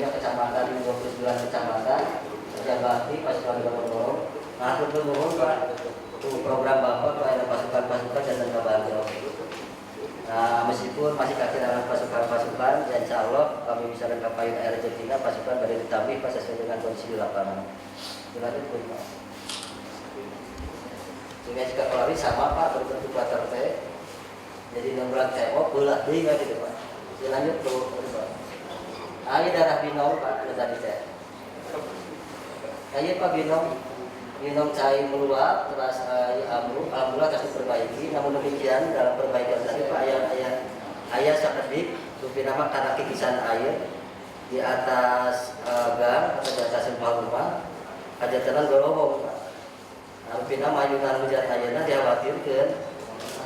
3 kecamatan di 29 kecamatan kerja bakti pasukan gabungan. Nah, mohon Pak, program Bapak Pak ada pasukan-pasukan dan tentara baru. Nah, meskipun masih kekurangan pasukan-pasukan, dan insya Allah kami bisa menggapai air Argentina pasukan dari ditambah sesuai dengan kondisi di lapangan. Silakan Pak. Dengan jika kelari sama Pak berbentuk water P. Jadi 6 bulan tewok belah deh nggak gitu Pak. Lanjut tuh Pak. Ini darah binong Pak, ada tadi saya. Ayo Pak binong cair meluap, terus alhamdulillah kasih perbaiki. Namun demikian dalam perbaikan tadi Pak ayah sekedik lebih nama karena kikisan air di atas gang atau di atas rumah ada jalan gorowong Pak. Lebih nama ayunan hujan ayana dikhawatirkan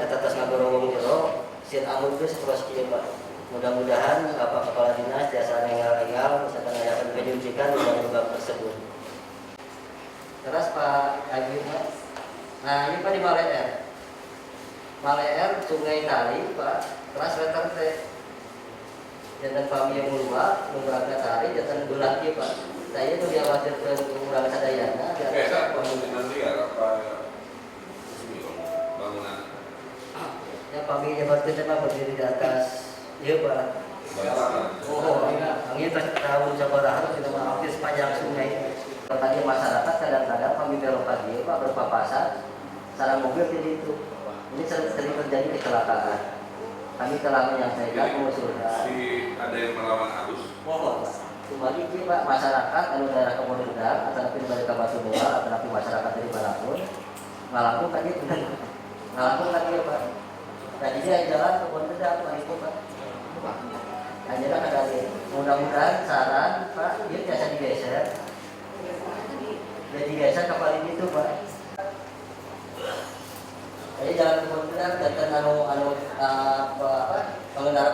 atas ngagorowong jero sin amur terus kieu Pak. Mudah-mudahan Bapak Kepala Dinas jasa rengal-rengal misalkan ayakan penyucikan lubang-lubang tersebut. Terus Pak Ayu, nah ini Pak di Maleer Sungai Tali Pak, terus letter T. Jangan kami yang meluap, mengurangi tari, jangan belah Pak. Saya itu dikhawatirkan mengurangi sadayana. Kayak pemungkinan dia apa bangunan? Ya kami jabat kita berdiri di atas. Iya Pak. Oh, ini tahun Sabaraha sudah hampir sepanjang sungai. Tadi masyarakat kadang-kadang kami belok pagi Pak berpapasan, sarang mobil di itu. Ini sering terjadi kecelakaan. Kami telah menyampaikan mengusulkan. Ada yang melawan arus. Mohon Pak. Kembali Pak masyarakat anu daerah Kemudian atau dari Batu Nunggal atau masyarakat dari manapun ngalamun tadi Pak. Tadi dia jalan Kemudian Pak. Hanya ada mudah-mudahan saran Pak, dia biasa digeser. Jadi geser kapal ini tuh Pak. Jadi jalan Kemudian dan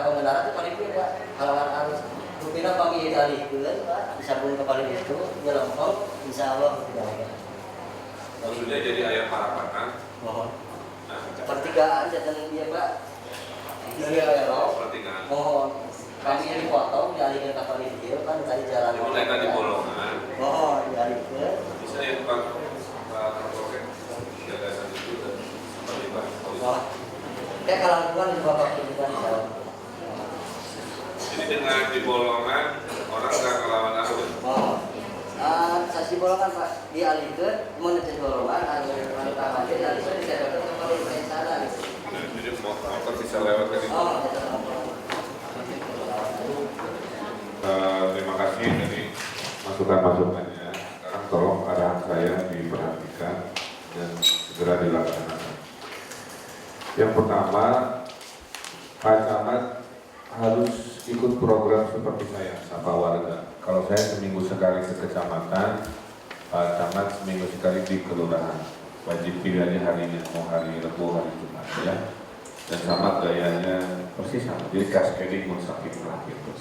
pengendara itu paling Pak halangan arus. Rupina kami dialihkan Pak, disambung kapal itu nyelempong, insya Allah tidak ada. Maksudnya jadi ayam harapan. Mohon. Pertigaan dan dia Pak. Iya ya, pertigaan. Mohon. Kami yang dipotong, dialihkan kapal itu kan dari jalan. Mulai tadi bolongan. Mohon dialihkan. Bisa ya Pak Kapolres gagasan itu dan seperti Pak. Kayak kalau di Bapak Presiden jauh. Jadi dengan di bolongan orang nggak ngelawan arus. Oh, sasi bolongan Pak dialihkan, menuju bolongan, anu kamar dialihkan dikatakan kapal itu yang sana. Jadi motor bisa lewat ke situ. Oh, Terima kasih dari masukan-masukannya. Sekarang tolong arahan saya diperhatikan dan segera dilaksanakan. Yang pertama, Pak Camat harus ikut program seperti saya, sapa warga. Kalau saya seminggu sekali ke kecamatan, Pak Camat seminggu sekali di kelurahan. Wajib pilihannya harinya, mau hari Rabu, hari Jumat ya. Dan sama gayanya persis sama, jadi cascading mustaqim gitu.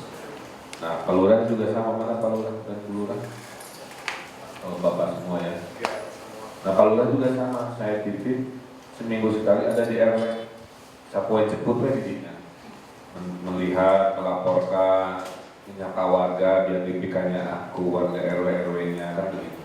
Nah, Palurah juga sama, mana Palurah dan Bulurah? Oh, Bapak semua ya. Nah, Palurah juga sama, saya titip seminggu sekali ada di RW. Sapuai ceput di sini. Melihat, melaporkan, menyapa warga, biar dipikannya aku, warga RW-RW-nya, kan begitu.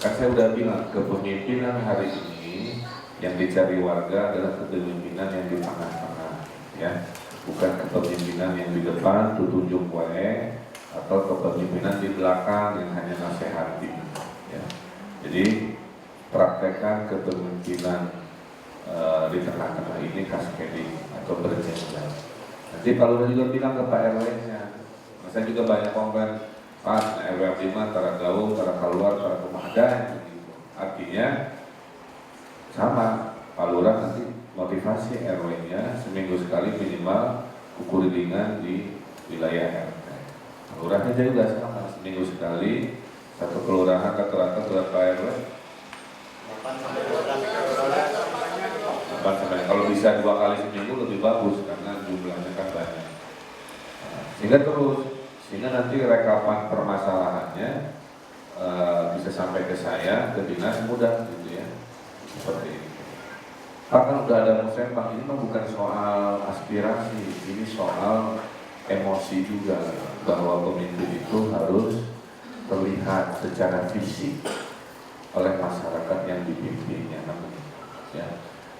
Kan saya udah bilang, kepemimpinan hari ini yang dicari warga adalah kepemimpinan yang di tengah-tengah, ya. Bukan kepemimpinan yang di depan, tunjuk wae, atau kepemimpinan di belakang yang hanya nasihati. Ya. Jadi praktekkan kepemimpinan di tengah-tengah ini cascading atau berjenjang. Nanti kalau juga bilang ke Pak RW-nya, saya juga banyak komplain, Pak RW 5, antara gaung, antara keluar, antara kemahadan, gitu. Artinya sama, Pak Lurah nanti motivasi RW-nya seminggu sekali minimal ukur ringan di wilayah RT. Kelurahannya juga sama, seminggu sekali satu kelurahan rata-rata berapa RW? 8 sampai. Kalau bisa 2 kali seminggu lebih bagus karena jumlahnya kan banyak. Sehingga nanti rekapan permasalahannya bisa sampai ke saya, ke dinas mudah gitu ya, seperti ini. Pak kan udah ada musembah, ini mah bukan soal aspirasi, ini soal emosi juga bahwa pemimpin itu harus terlihat secara fisik oleh masyarakat yang dipimpinnya. Ya.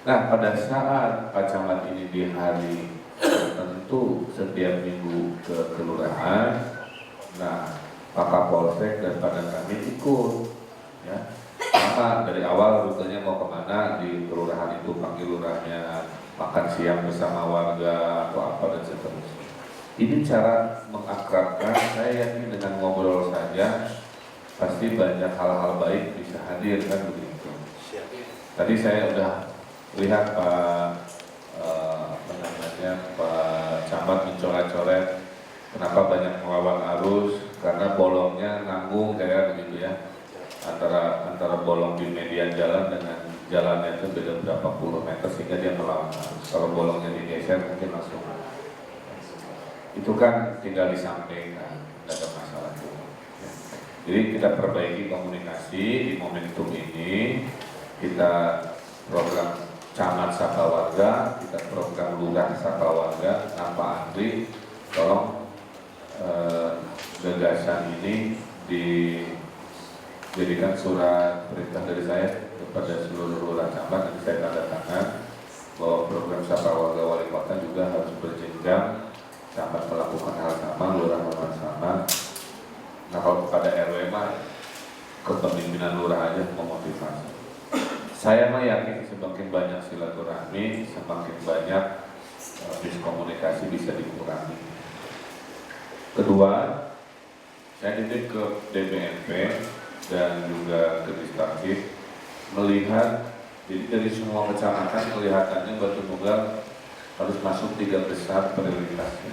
Nah, pada saat Pak Camat ini di hari tertentu setiap minggu ke kelurahan, nah Pak Kapolsek dan Pak Danramil ikut, ya. Sama dari awal rutenya mau kemana di kelurahan itu, panggil lurahnya, makan siang bersama warga atau apa dan seterusnya. Ini cara mengakrabkan. Saya yakin dengan ngobrol saja pasti banyak hal-hal baik bisa hadir, kan begitu. Tadi saya udah lihat Pak Pak Camat mencoret-coret kenapa banyak melawan arus, karena bolongnya nanggung kayak begitu ya, antara bolong di median jalan dengan jalannya itu beda berapa puluh meter sehingga dia melawan arus. Kalau bolongnya digeser mungkin langsung, itu kan tinggal disampaikan, tidak ada masalah juga. Ya. Jadi kita perbaiki komunikasi di momentum ini, kita program Camat Sapa Warga, kita program Lurah Sapa Warga. Tanpa Andri, tolong gagasan ini dijadikan surat perintah dari saya kepada seluruh lurah camat. Nanti saya tanda tangan bahwa program Sapa Warga Wali Kota juga harus berjenjang. Camat melakukan hal sama, lurah melakukan sama. Nah, kalau kepada RW mah kepemimpinan lurah aja memotivasi. Saya mah yakin semakin banyak silaturahmi, semakin banyak miskomunikasi bisa dikurangi. Kedua, saya titip ke DPNP dan juga ke Distaktif melihat, jadi dari semua kecamatan kelihatannya Batu Nunggal harus masuk 3 besar prioritasnya.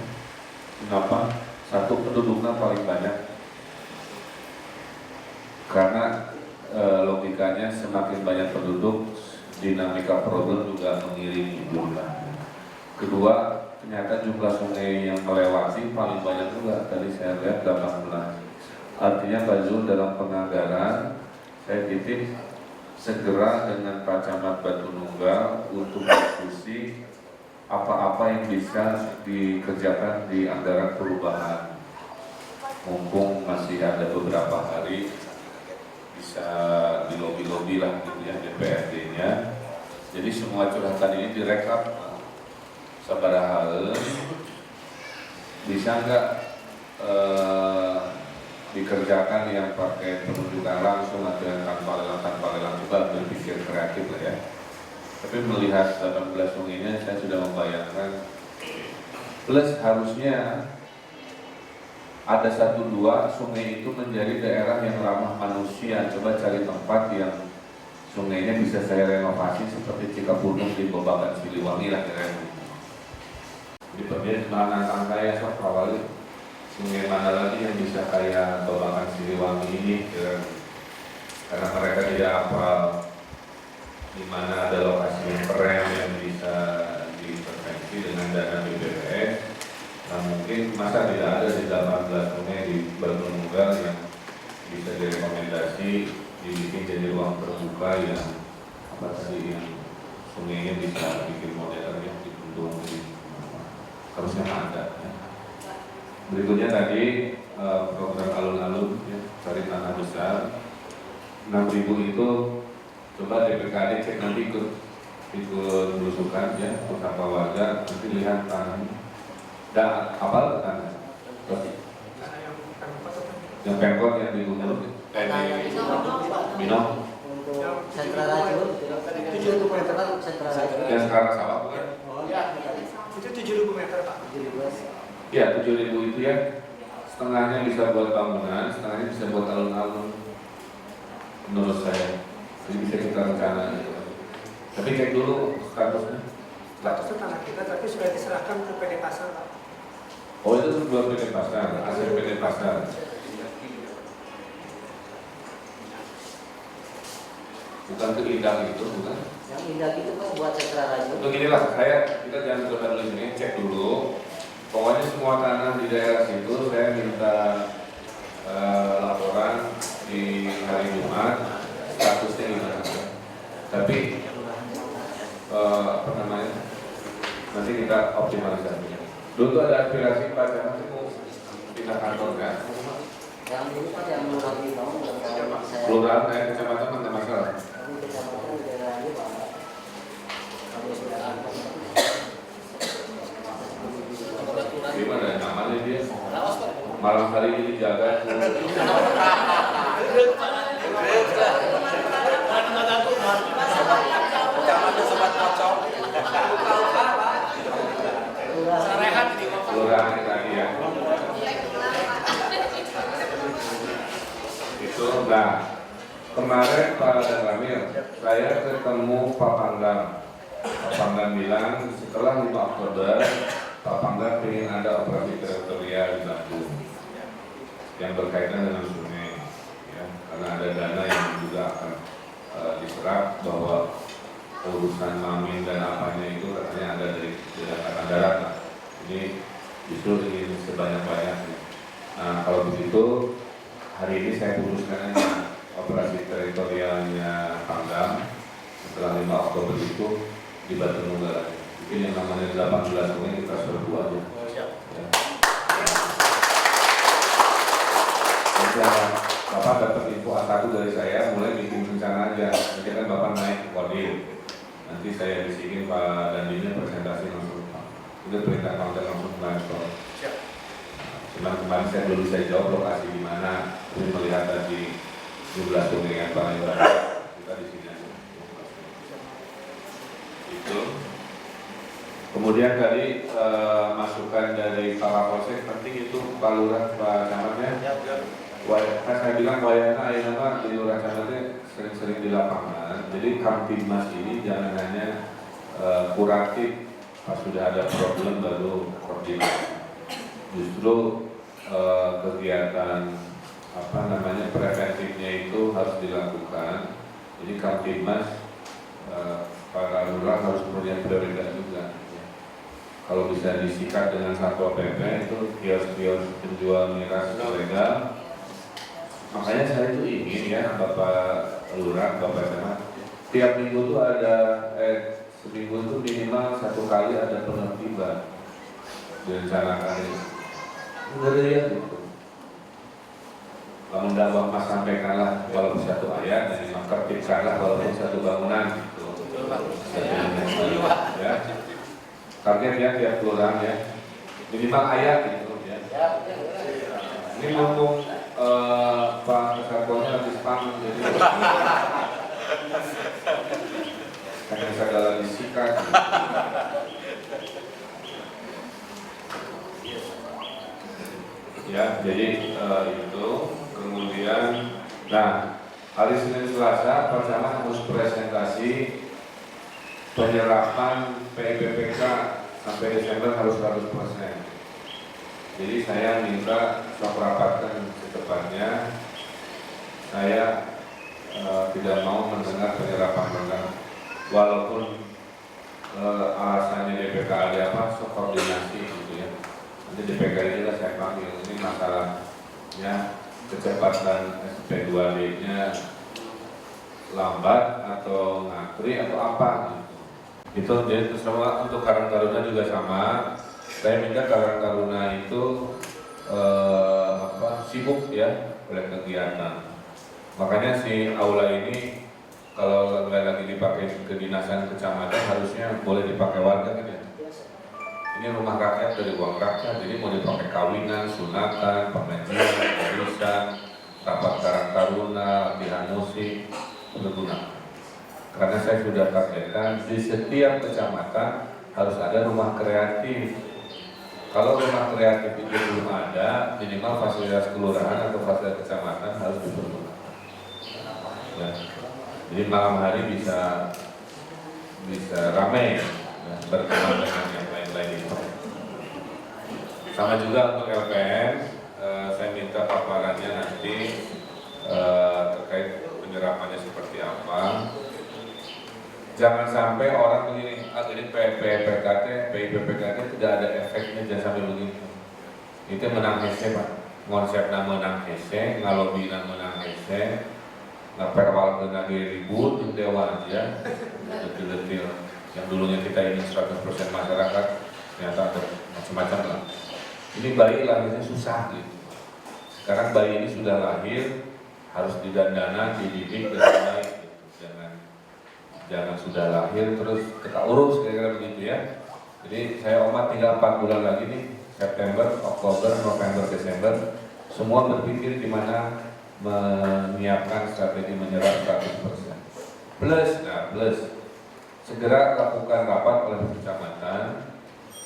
Kenapa? Satu, penduduknya paling banyak. Karena logikanya semakin banyak penduduk, dinamika problem juga mengiringi jumlahnya. Kedua, ternyata jumlah sungai yang melewati paling banyak juga. Tadi saya lihat 18. Artinya Pak Zul dalam penganggaran saya titip segera dengan Pak Camat Batu Nunggal untuk diskusi apa-apa yang bisa dikerjakan di anggaran perubahan. Mumpung masih ada beberapa hari, bisa di lobi-lobi lah gitu ya DPRD-nya. Jadi semua curhatan ini direkap. Sabaraha bisa nggak dikerjakan yang pakai penunjukan langsung atau yang tanpa lelang juga berpikir kreatif lah ya. Tapi melihat 18 sungainya saya sudah membayangkan, plus harusnya ada 1-2 sungai itu menjadi daerah yang ramah manusia. Coba cari tempat yang sungainya bisa saya renovasi seperti Cikapundung di Babakan Siliwangi lah kira-kira. Di bagian mana tangga ya sok awal sungai mana lagi yang bisa kayak Babakan Siliwangi ini kira-kira. Karena mereka tidak hafal di mana ada lokasi yang keren yang bisa diintervensi dengan dana BPPS. Nah mungkin masa tidak ada di 18 sungai di Batu Nunggal yang bisa direkomendasi dibikin jadi ruang terbuka yang apa tadi yang sungainya bisa bikin modern yang dibendung di harusnya ada. Ya. Berikutnya tadi program alun-alun ya, cari tanah besar 6.000 itu coba DPKD cek nanti ikut belusukan ya bersama warga nanti lihat tanah. Dan apa kan? Yang Pemkot yang di Gubernur, Minong. Untuk sentra rajul 7.000 meter sentra rajul. Yang sekarang sawah bukan? Itu 7.000 meter Pak. 7.000. Ya 7.000 itu ya setengahnya bisa buat bangunan, setengahnya bisa buat alun-alun. Menurut saya, jadi bisa kita rencana. Tapi cek dulu statusnya. Statusnya tanah kita, tapi sudah diserahkan ke PD Pasar Pak. Oh itu belum PD Pasar, hasil PD Pasar. Bukan ke Indang itu, bukan? Yang indah itu kan buat sentra rajul. Untuk inilah kita jangan terus dulu sini, cek dulu. Pokoknya semua tanah di daerah situ saya minta laporan di hari Jumat statusnya gimana. Tapi apa namanya? Nanti kita optimalisasi. Dulu tuh ada aspirasi Pak Camat itu mau pindah kantor kan? Yang dulu kan yang Lurah Limau, saya Kelurahan kecamatan mana masalah? kami kecamatan daerah ini Pak. Kami sudah ada. Gimana namanya dia? Malam hari ini jaga. Kelurahan tadi ya. Itu, nah kemarin Pak Ramil, saya ketemu Pak Pangdam. Pak Pangdam bilang setelah 5 Oktober Pak Pangdam ingin ada operasi teritorial di Bandung yang berkaitan dengan sungai, ya, karena ada dana yang juga akan diserap bahwa urusan mamin dan apanya itu katanya ada dari Angkatan Darat. Nah, ini justru ingin sebanyak-banyaknya. Nah kalau begitu hari ini saya putuskan operasi teritorialnya Pangdam setelah 5 Oktober itu di Batu Nunggal. Mungkin yang namanya 18 sungai kita serbu aja. Ya, Bapak dapat info A1 dari saya, mulai bikin rencana aja. Nanti kan Bapak naik ke Kodim. Nanti saya bisikin Pak Dandinya presentasi langsung. Itu perintah Pangdam langsung ke kantor. Cuman kemarin saya belum bisa jawab lokasi di mana. Tapi melihat tadi jumlah sungai yang paling banyak, kita di sini aja. Itu. Kemudian tadi masukan dari Pak Kapolsek penting itu Pak Lurah, Pak Camatnya. Kan saya bilang wayana nama di Lurah Camatnya sering-sering di lapangan. Jadi Kamtibmas ini jangan hanya kuratif pas sudah ada problem baru koordinasi. Justru kegiatan preventifnya itu harus dilakukan. Jadi Kamtibmas para lurah harus punya prioritas juga. Kalau bisa disikat dengan Satpol PP itu kios-kios penjual miras ilegal. Makanya saya itu ingin ya Bapak Lurah, Bapak Camat, tiap minggu tuh ada seminggu itu minimal 1 kali ada penertiban direncanakan ini. Ngeri ya gitu. Bangun dakwah Mas sampaikanlah walaupun 1 ayat dan tertibkanlah walaupun 1 bangunan gitu. Ya. Targetnya tiap kelurahan ya minimal ayat gitu ya. Ini ngomong Pak Kesatuannya habis panggung jadi karena segala disikat. Ya, jadi itu kemudian, nah hari Senin Selasa Pak Camat harus presentasi penyerapan PIPPK sampai Desember harus 100%. Jadi saya minta sok rapatkan secepatnya. Saya tidak mau mendengar penyerapan rendah, walaupun alasannya DPK ada apa, sok koordinasi gitu ya. Nanti DPK ini lah saya panggil, ini masalahnya kecepatan SP2D-nya lambat atau ngantri atau apa gitu. Itu jadi terutama untuk Karang Taruna juga sama. Saya minta Karang Taruna itu sibuk ya oleh kegiatan. Makanya si aula ini kalau lagi dipakai kedinasan kecamatan harusnya boleh dipakai warga kan ya. Ini rumah rakyat dari uang rakyat, jadi mau dipakai kawinan, sunatan, pengajian, arisan, rapat Karang Taruna, latihan musik, berguna. Karena saya sudah targetkan di setiap kecamatan harus ada rumah kreatif. Kalau rumah kreatif itu belum ada, minimal fasilitas kelurahan atau fasilitas kecamatan harus diperlukan. Ya. Jadi malam hari bisa ramai ya, berteman dengan yang lain-lain itu. Sama juga untuk LPM, saya minta paparannya nanti terkait penyerapannya seperti apa. Jangan sampai orang begini, ini PIPPKT tidak ada efeknya, jangan sampai begini. Itu menang hese Pak, konsepnya menang hese, ngalobinan menang hese, ngaperwal kena ribut, itu dewa aja, detil-detil. Yang dulunya kita ingin 100% masyarakat, ternyata macam-macam lah. Ini bayi lahirnya susah gitu. Sekarang bayi ini sudah lahir, harus didandana, dididik dengan baik gitu. Jangan sudah lahir terus kita urus kira-kira begitu ya. Jadi saya omat tinggal 4 bulan lagi nih, September, Oktober, November, Desember, semua berpikir gimana menyiapkan strategi menyerap 100%. Plus segera lakukan rapat oleh kecamatan.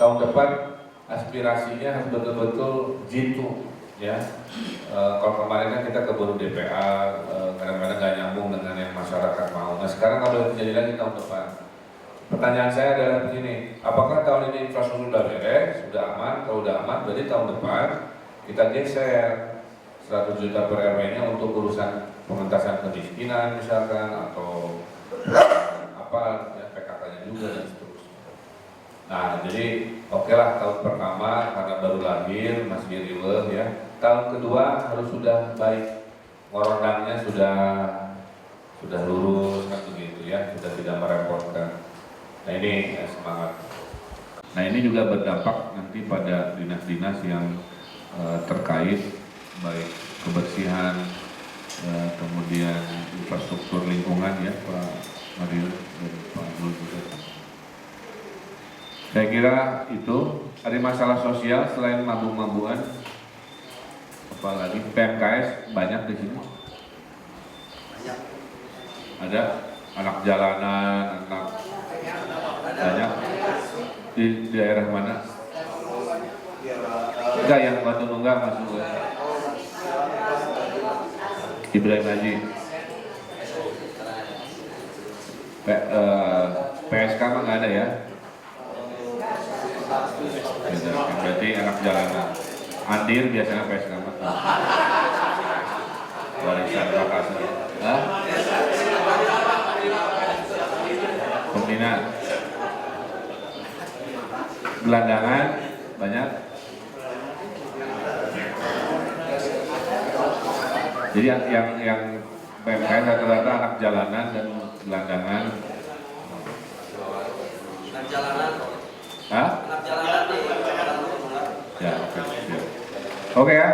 Tahun depan aspirasinya harus betul-betul jitu ya. Kalau kemarin kan kita keburu DPA, kadang-kadang nggak nyambung dengan yang masyarakat mau. Nah sekarang kalau terjadi lagi tahun depan. Pertanyaan saya adalah begini, apakah tahun ini infrastruktur sudah beres, sudah aman? Kalau sudah aman, berarti tahun depan kita geser 100 juta per RW-nya untuk urusan pengentasan kemiskinan misalkan, atau apa ya, PKK-nya juga dan seterusnya. Nah jadi oke lah tahun pertama karena baru lahir masih riweuh ya. Tahun kedua harus sudah baik, ngorondangnya sudah lurus kan begitu ya, sudah tidak merepotkan. Nah ini ya, semangat. Nah ini juga berdampak nanti pada dinas-dinas yang terkait baik kebersihan, kemudian infrastruktur lingkungan ya Pak Mario dan Pak Nul juga. Saya kira itu. Ada masalah sosial selain mabuk-mabukan, apalagi PMKS banyak di sini. Ada anak jalanan, anak banyak di daerah mana? Enggak, yang Batu Nunggal masuk Ibrahim Haji. PSK mah nggak ada ya? Berarti anak jalanan. Andir biasanya PSK mah. Warisan Makassar. Pembina. Gelandangan banyak. Jadi yang PMKS rata-rata anak jalanan dan gelandangan. Anak jalanan. Hah? Anak jalanan di Ya, oke ya.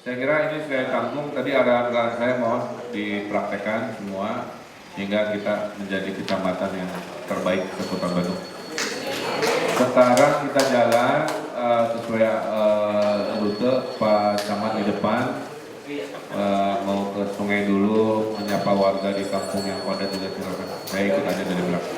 Saya kira ini saya tampung. Tadi arahan saya mohon dipraktekkan semua hingga kita menjadi kecamatan yang terbaik seputar Bandung. Sekarang kita jalan sesuai rute Pak Camat di depan, mau ke sungai dulu, menyapa warga di kampung yang padat juga silakan. Saya ikut aja dari belakang.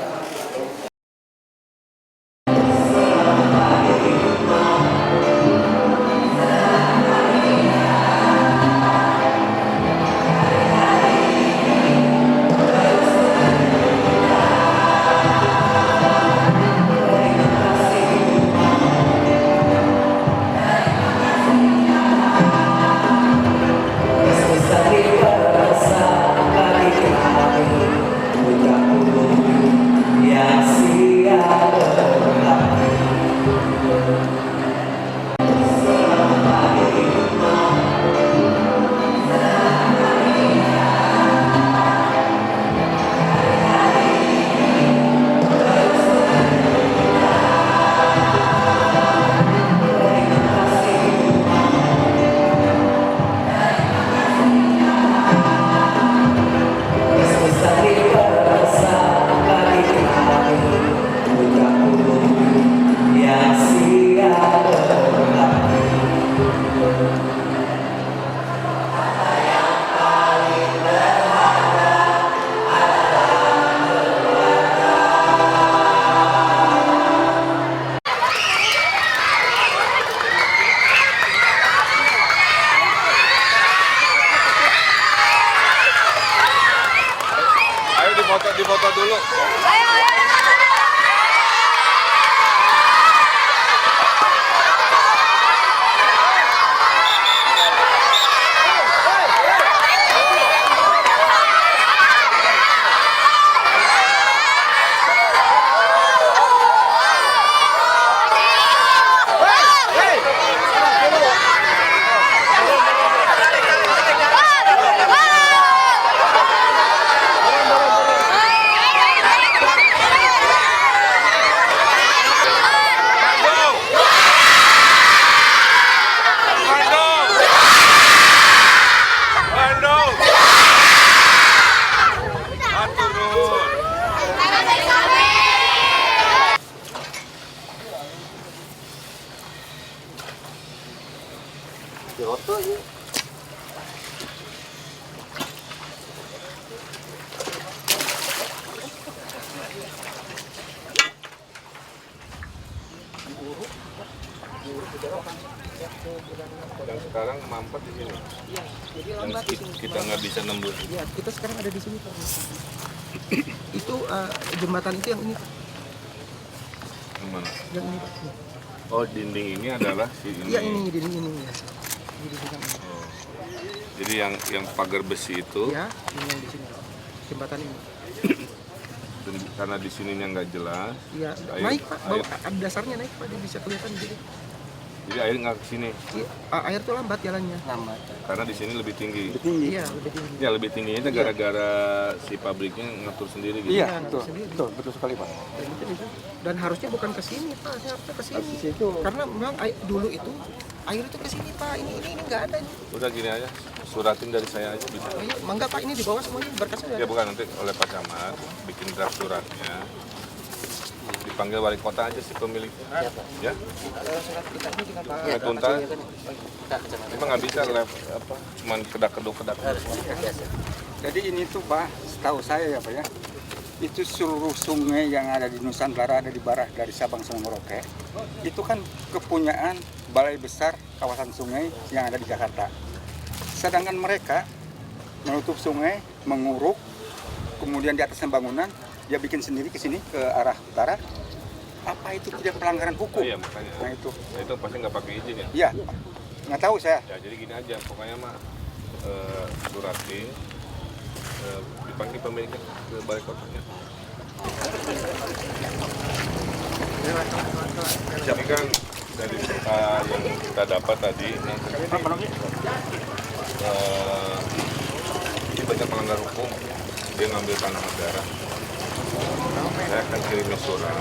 Difoto dulu. Hey! mampet di sini. Iya, jadi Yang lambat di sini. kita nggak bisa nembus. Iya, kita sekarang ada di sini Pak. Itu jembatan itu yang ini Pak. Yang mana? Yang ini Pak. Oh, dinding ini adalah si ini. Iya ini ya. Ini di sini. Oh. Jadi yang pagar besi itu, Ya, ini yang di sini. Jembatan ini. karena di sininya nggak jelas, Iya, Air- naik Pak. Bawah, air- ada dasarnya naik Pak, dia bisa kelihatan di sini. jadi air nggak ke sini. Iya, air tuh lambat jalannya. Lambat. Karena di sini lebih tinggi. Iya, lebih tinggi. Ya lebih tingginya itu gara-gara si pabriknya ngatur sendiri gitu. Iya, betul, sendiri. betul sekali Pak. Dan harusnya bukan ke sini Pak, harusnya ke sini. Di situ. Karena memang dulu itu air itu ke sini Pak. Ini nggak ada. Udah gini aja, suratin dari saya aja bisa. Oh, iya, mangga Pak, ini di bawah semuanya berkasnya. Ya bukan, nanti oleh Pak Camat bikin draft suratnya, dipanggil wali kota aja si pemiliknya. Ya, Surat kita ini dengan Pak. Pak Tunta. Kita kecamatan. Cuma nggak bisa cuman kedak-keduk. Harus biasa. Jadi ini tuh Pak, setahu saya ya Pak ya, itu seluruh sungai yang ada di Nusantara, ada di barat dari Sabang sampai Merauke, itu kan kepunyaan Balai Besar Kawasan Sungai yang ada di Jakarta. Sedangkan mereka menutup sungai, menguruk, kemudian di atasnya bangunan, dia bikin sendiri ke sini, ke arah utara. Apa itu tidak pelanggaran hukum? Iya makanya. Nah itu, Nah, itu pasti nggak pakai izin ya. iya, nggak tahu saya. Ya jadi gini aja, pokoknya mah suratin, dipanggil pemiliknya ke balai kotanya. Jadi kan dari yang kita dapat tadi, ini banyak pelanggar hukum, dia ngambil tanah negara. Saya akan kirim surat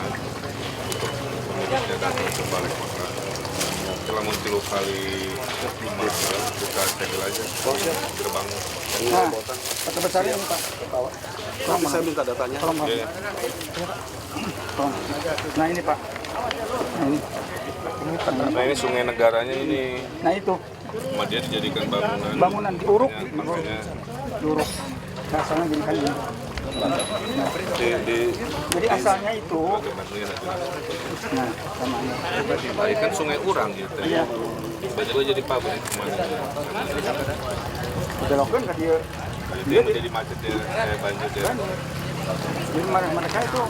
untuk pemiliknya datang ke balai kota. Setelah muncul kali kita segel aja gerbang. Nah, kata besarnya ini Pak, bawa. Tolong bisa minta datanya. Tolong Pak. Iya. Tolong. Nah ini Pak. Nah ini. Nah ini sungai negaranya ini, Nah itu sama dia dijadikan bangunan. bangunan diuruk, Ya, makanya diuruk. Nah, asalnya gini kan ini. di Jadi asalnya itu, nah sama ini. Tadi kan sungai Urang gitu. Iya. Tiba-tiba jadi pabrik kemana? Belokkan ke dia. Dia menjadi macet ya, banjir ya. Jadi mereka itu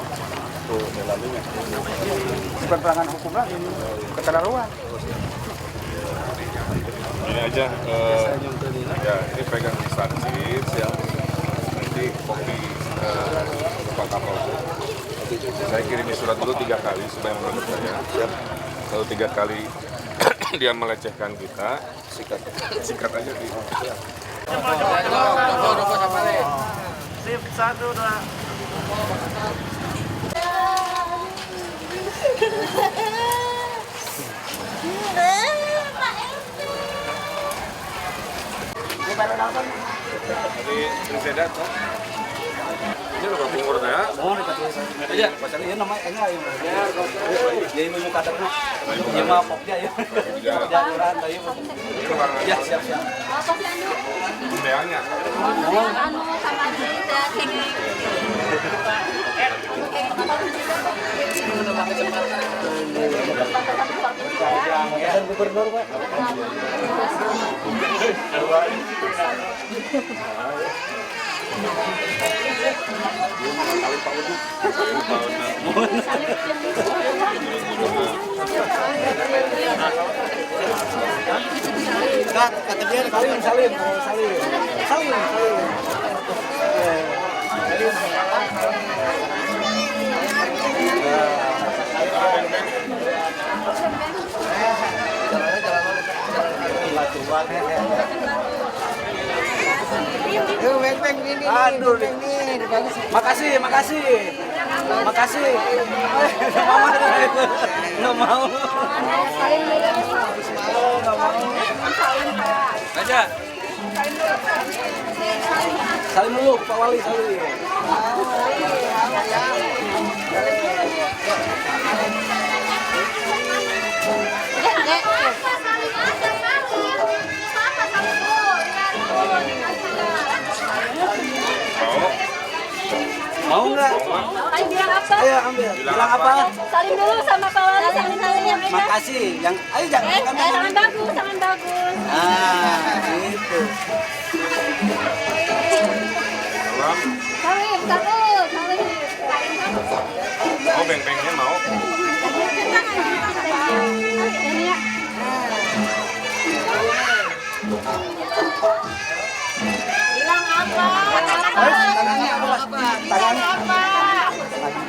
bukan pelanggaran hukum lagi, keterlaluan. Ini aja, ya ini pegang saksi, nanti kopi Pak Kapolda. Saya kirim surat dulu 3 kali supaya menurut saya. Kalau 3 kali dia melecehkan kita, sikat aja di. Sip, 1, 2. Jadi Triseda tuh. Ini loh timur ya. Iya, pasal ini nama enggak ya. Ya ini muka terus. Ya mah popnya ya. Ya kurang tadi. Ya siap. Apa sih anu? Idealnya. Anu sama aja teknik. Gubernur Pak. Kata dia salim. Aduh, makasih. Mama nggak mau. Aja. Salim dulu, Pak Wali salim. Mau nggak? Ayo bilang apa? Ayo ambil. Bilang apa? Salim dulu sama Pak Wali, salim. Makasih. Yang ayo jangan Tangan bagus, tangan bagus. Nah, gitu. Salim, salim. Mau beng-bengnya mau? Ini ya. Bilang apa? Tangannya apa? Tangan Apa?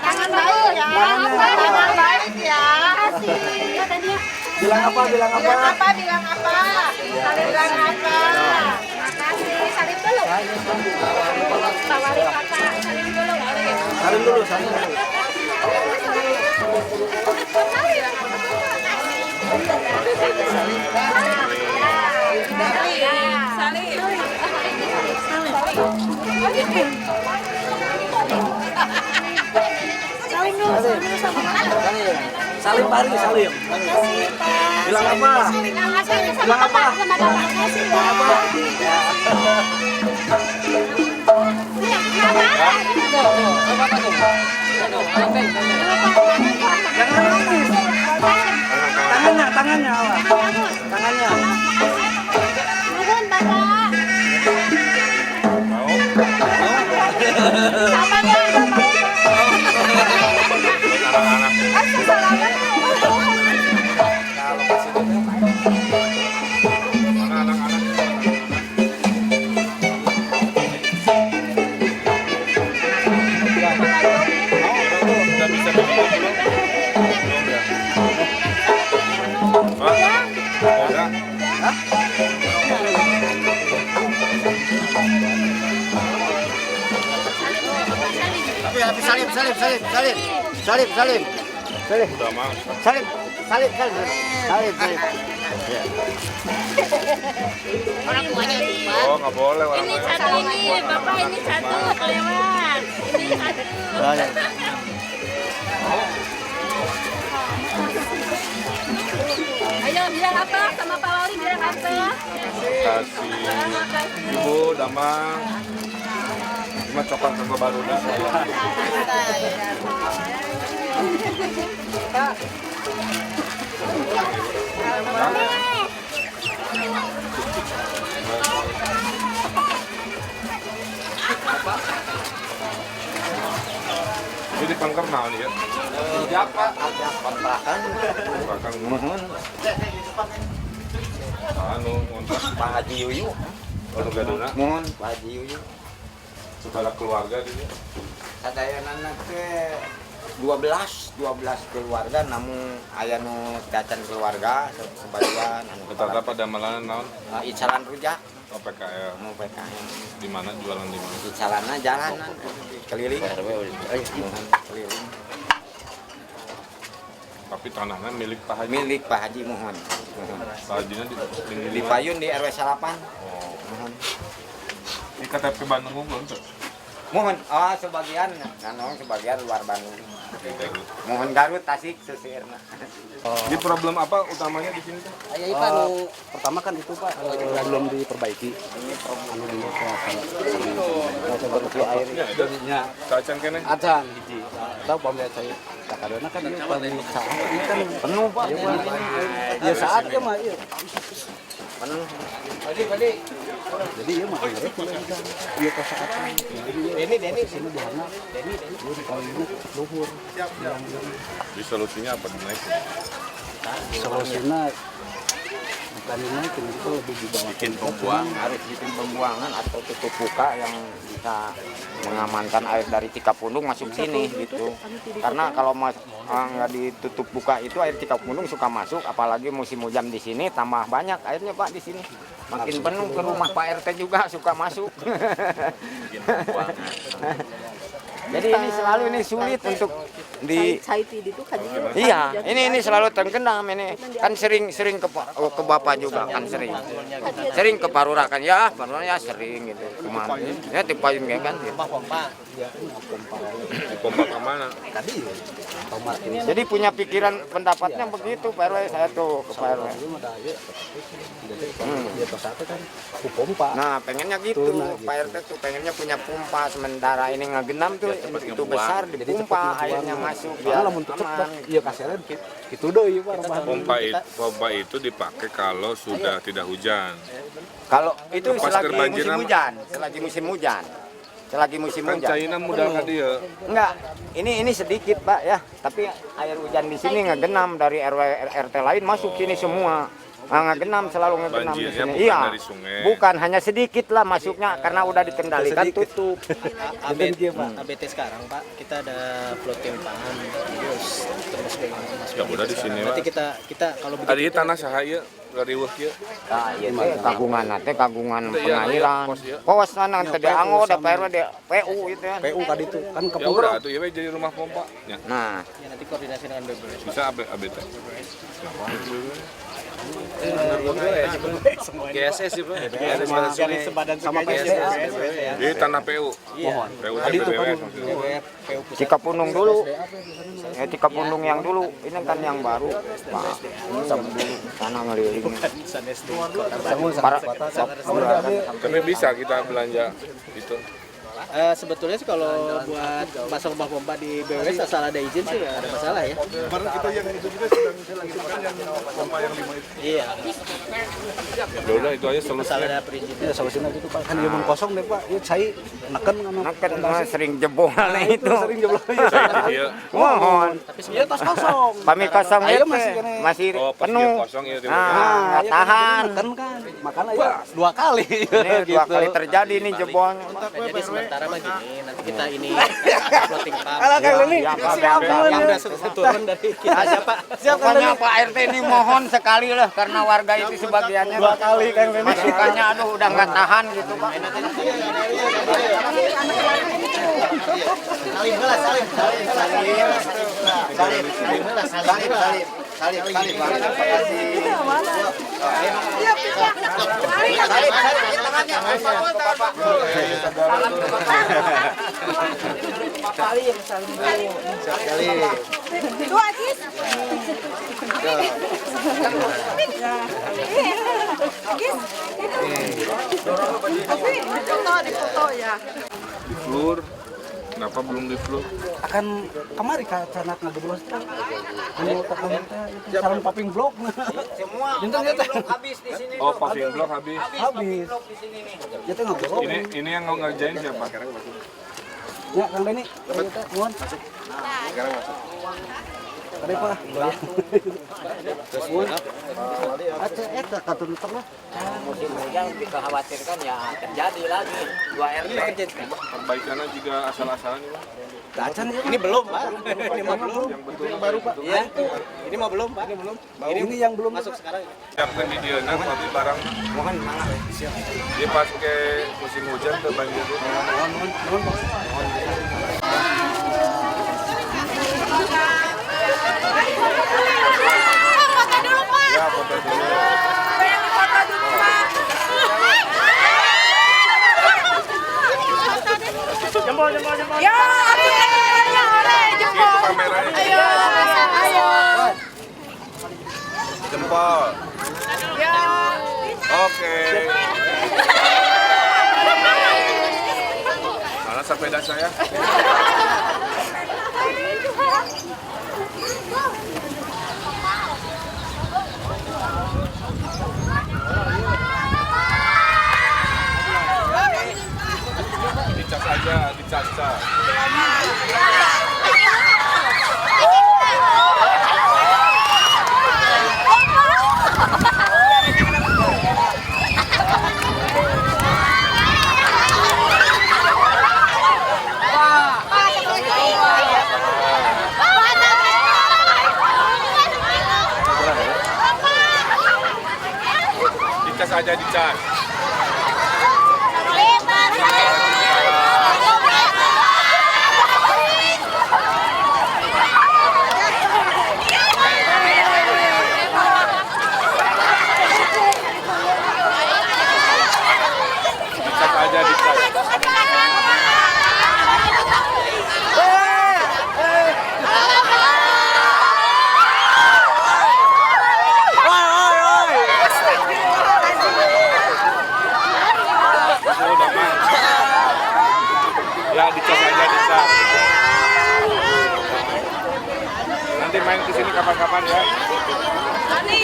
Tangan baik ya. Tangan baik ya. Kasih. Ya tadi ya. bilang apa? Bilang apa? Bilang apa? Bilang apa? Bilang apa? Makasih. Salim dulu. Pak Wali kakak. Salim dulu. Salim dulu, salim dulu. Salim pari, salim. Bilang apa? Bilang apa? Makasih ya. Jangan nangis. Tangannya awas. Tangannya. Nuhun, Bapak. Samanya ada mau. Salaman. Udah bisa bikin belum? Udah. Tapi salim. Udah mau. Salim. Orang tuanya Oh, nggak boleh orang ini lain. satu ini, Bapak ini satu kelewat. Ini satu. Ayo bilang apa sama Pak Wali, bilang apa? Kasih Ibu Damang. Cuma coklat sama baru dah. Jadi pangker naon ya? Siapa? Ada kontrakan. Bahkan anu ngontrak Pak Haji Yuyu. kalau gaduna Mohon Pak Haji Yuyu. segala keluarga gitu. Sadayanana teh 12 keluarga namun aya nu dacan keluarga sebalian anu Rata-rata pada malahan naon? icalan rujak Oh, PKL. mau PKM Di mana jualan di mana? icalanna jalanan keliling keliling Tapi tanahnya milik Pak Haji. milik Pak Haji mohon Pak Hajinya di Payun di RW 8 Oh. mohon Ini KTP Bandung belum tuh? mohon sebagian sebagian luar Bandung Oke, Garut. mohon Garut Tasik sesirna Jadi problem apa utamanya di sini? Ayah Pak, pertama kan itu Pak belum diperbaiki. Anu di seperti air jadinya Kacan kene? acan hiji. Tahu pamlihat saya. Kadang kan ini paling saat ini kan penuh Pak. Ya saatnya mah iya. penuh Jadi iya mah harus iya ke saat ini sini dihana. Ini kalau ini luhur. Jadi solusinya apa dinaikin? Solusinya bukan dinaikin itu lebih di bawah. bikin pembuangan harus bikin pembuangan atau tutup buka yang bisa mengamankan air dari Cikapundung masuk sini gitu karena kalau nggak ditutup buka itu air Cikapundung suka masuk apalagi musim hujan di sini tambah banyak airnya Pak di sini makin penuh ke rumah Pak RT juga suka masuk jadi ini selalu ini sulit untuk di Saiti itu kajian. iya, ini selalu tergenam ini. Kan sering ke Bapak juga kan sering. Sering ke Parura kan ya, Parura ya sering gitu. Kemarin ya tipain kayak kan. Gitu. Pompa ke mana? Jadi punya pikiran pendapatnya begitu Pak RW, saya tuh ke Pak RW. Nah pengennya gitu Pak RT tuh pengennya punya pompa, sementara ini ngegenam tuh itu besar dipompa airnya masuk biar aman. Iya kasarnya gitu deh Pak. Pompa itu dipakai kalau sudah tidak hujan. Kalau itu Pas selagi kebanjiran, musim hujan, selagi musim Kan hujan. China mudah kan dia. Enggak, ini sedikit Pak ya, tapi air hujan di sini ngegenam dari RW RT lain masuk sini semua. Ngegenam selalu ngegenam di Banjirnya sini. bukan Iya. dari sungai. Bukan hanya sedikit lah masuknya karena udah dikendalikan tutup. ABT sekarang Pak, kita ada floating pump terus Ya udah di sini nanti Pak. kita kalau Tadi tanah sahaya dari wah kieu. Nah, iya teh kagungan teh kagungan Iya, pengairan. pos ya. Pos sana teh anggo da PRW da PU itu ya. PU tadi itu kan ke Ya udah tuh ya we jadi rumah pompa. Ya. Nah, ya, nanti koordinasi dengan BBS. Bisa ABT. GSS sih Pak. GSS sebadan sama PSDA. Di tanah PU. Mohon. PU tadi BBS maksudnya. Cikapundung dulu. Ya Cikapundung yang dulu, ini kan yang baru. Pak, ini sama dulu tanah ngeliling. Tapi bisa kita belanja itu. Sebetulnya sih kalau buat pasang rumah pompa di BWS asal ada izin sih nggak ada masalah ya. Kemarin kita yang itu juga sedang yang pompa yang 5 itu. Iya. Ya udah itu aja Asal solusinya. ada perizinan. Ya solusinya gitu Pak. Kan dia kosong deh Pak. Ya saya neken Sering jebol itu. sering jebol. Iya. Mohon. Iya tas kosong. Kami kosong Ayo itu masih Oh, pas penuh. dia kosong ya Nah, nggak tahan. Neken kan. Makanya ya 2 kali. Ini dua kali terjadi nih jebolnya. Nah, jadi sementara mah gini, nanti kita ini floating pump. Ya, Yang udah turun dari kita siapa? Pokoknya Pak RT ini mohon sekali lah karena warga itu sebagiannya 2 kali kan masukannya aduh udah nggak tahan gitu Pak. Itu Agis. Di foto ya. Di floor. Kenapa belum di floor? Akan kemari ka canak ngageblos teh. Anu takon teh saran paping blok. Semua habis di sini. Oh, paving block habis. Habis. Ya teh ngobrol. Ini yang ngerjain siapa? Ya Kang Deni. Nuhun. Masuk. Sekarang masuk. Tadi Pak. Terus buat Eta katun tengah. Musim hujan dikhawatirkan ya terjadi lagi 2 RT. perbaikannya juga asal-asalan ini. Acan ya. Ini belum Pak. Ini mah belum. Yang betul yang baru Pak. Iya. Ini mah belum Pak. Ini yang belum Masuk sekarang. Siapkan di dia nanti barang. Mohon maaf. Dia pas ke musim hujan ke banjir. Foto dulu Pak. Ya, foto dulu. Foto dulu Pak. Jempol. Ya, jempol. Kameranya. Ayo. Jempol. Ya. Oke. Mana sepeda saya? Dicas aja, dicas. Dicas aja, dicas. dicas aja dicas. Nanti main ke sini kapan-kapan ya. Ani.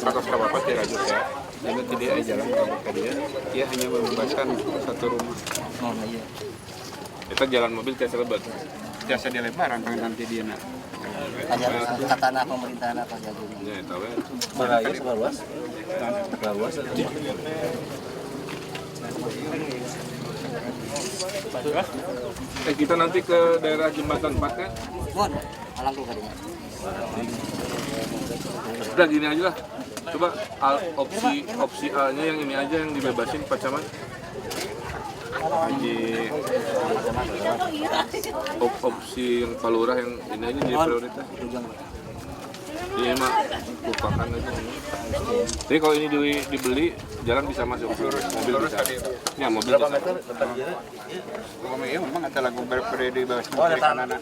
Kata Bapak dirajut ya. Jadi jalan ke dia hanya membebaskan satu rumah. Oh iya. Kita jalan mobil tiasa lebat. Biasa dilebaran kan nanti dia nak. Hanya ke tanah pemerintahan apa jadi. Ya, tahu ya. Bahaya sebar luas. Luas. Kita nanti ke daerah Jembatan Paket. Mohon, alangku kadinya. Udah gini aja lah. Coba opsi A-nya yang ini aja yang dibebasin Pak Camat. Opsi yang Pak Lurah yang ini aja jadi prioritas. Ini mah lupakan aja. Jadi kalau ini dibeli, jalan bisa masuk. Mobil bisa. Ya, mobil Berapa bisa. meter? Depan kiri. Iya memang ada lagu berperiode bebas Oh, ada tanah.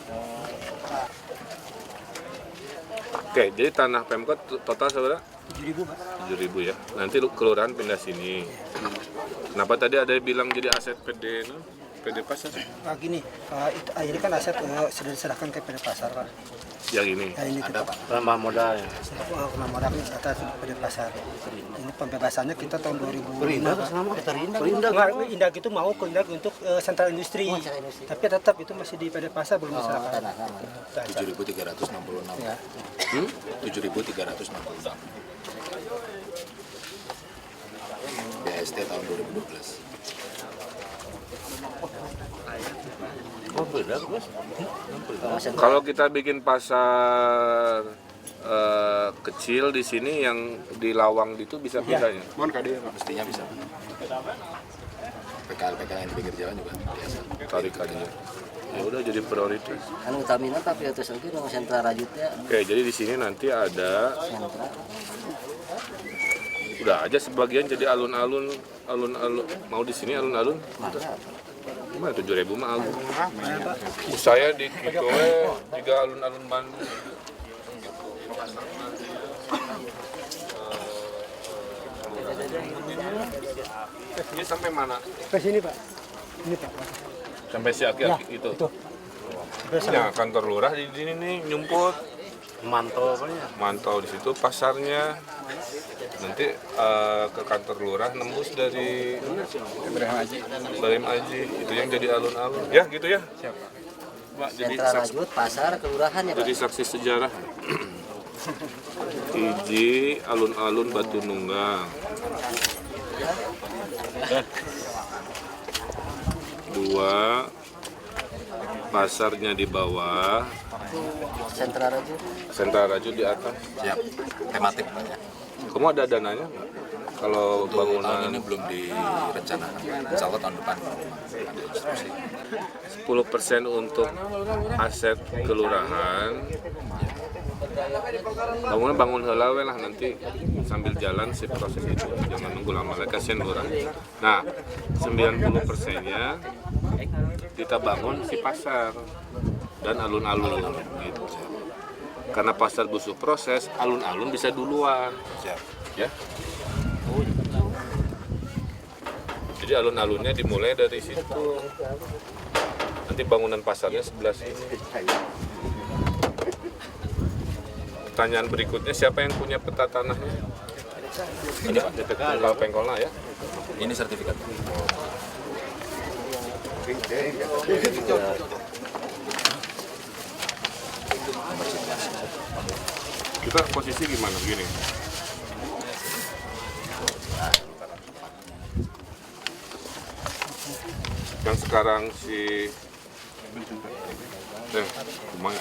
Oke, jadi tanah Pemkot total saudara? 7.000 ya. Nanti kelurahan pindah sini. Kenapa tadi ada yang bilang jadi aset PD pasar? Gini, ini kan aset sudah diserahkan ke PD Pasar, Pak. Yang ini. Ya, ini kita Tambah modal ya. kena modal atas PD Pasar. Ini pembebasannya kita tahun 2005. Indah gitu mau ke Indah untuk sentral industri. Tapi tetap itu masih di PD Pasar belum diserahkan. 7.366. Ya. 7.366. BST tahun 2012. Kalau kita bikin pasar kecil di sini yang di Lawang itu bisa pindahnya. Mohon kade Mestinya bisa. PKL yang di pinggir jalan juga biasa. Tarik aja. Ya udah jadi prioritas. Kan utamina tapi atas lagi mau sentra rajutnya Oke, jadi di sini nanti ada sentra. udah aja sebagian jadi alun-alun mau di sini alun-alun. Gimana 7.000 mah alun. Saya di Kikoe juga alun-alun Bandung. Ini sampai mana? Ke sini, Pak. Ini, Pak. Sampai si aki-aki itu. Ya, kantor lurah di sini nih nyumput. Mantau di situ pasarnya. Nanti ke kantor lurah nembus dari Ibrahim Aji. Itu yang jadi alun-alun. Ya, gitu ya. Mbak, jadi Sentra rajut, pasar, kelurahan ya, Pak. jadi saksi sejarah. Iji alun-alun Batu Nunggang. 2 pasarnya di bawah, Sentra rajut. sentra rajut di atas. Siap. Tematik Pak ya. Kamu ada dananya nggak? Kalau Untuk tahun bangunan ini belum direncanakan. Insya Allah tahun depan ada instruksi. 10% untuk aset kelurahan. Bangun heula we lah nanti sambil jalan si proses itu. Jangan nunggu lama lagi kasihan lurah. Nah, 90%-nya kita bangun si pasar dan alun-alun gitu. Karena pasar butuh proses, alun-alun bisa duluan. Ya. Jadi alun-alunnya dimulai dari situ. Nanti bangunan pasarnya sebelah sini. Pertanyaan berikutnya, siapa yang punya peta tanahnya? Ini Pak, DP Tunggal Pengkolna ya. Ini sertifikat. Kita posisi gimana begini? Yang sekarang si lumayan.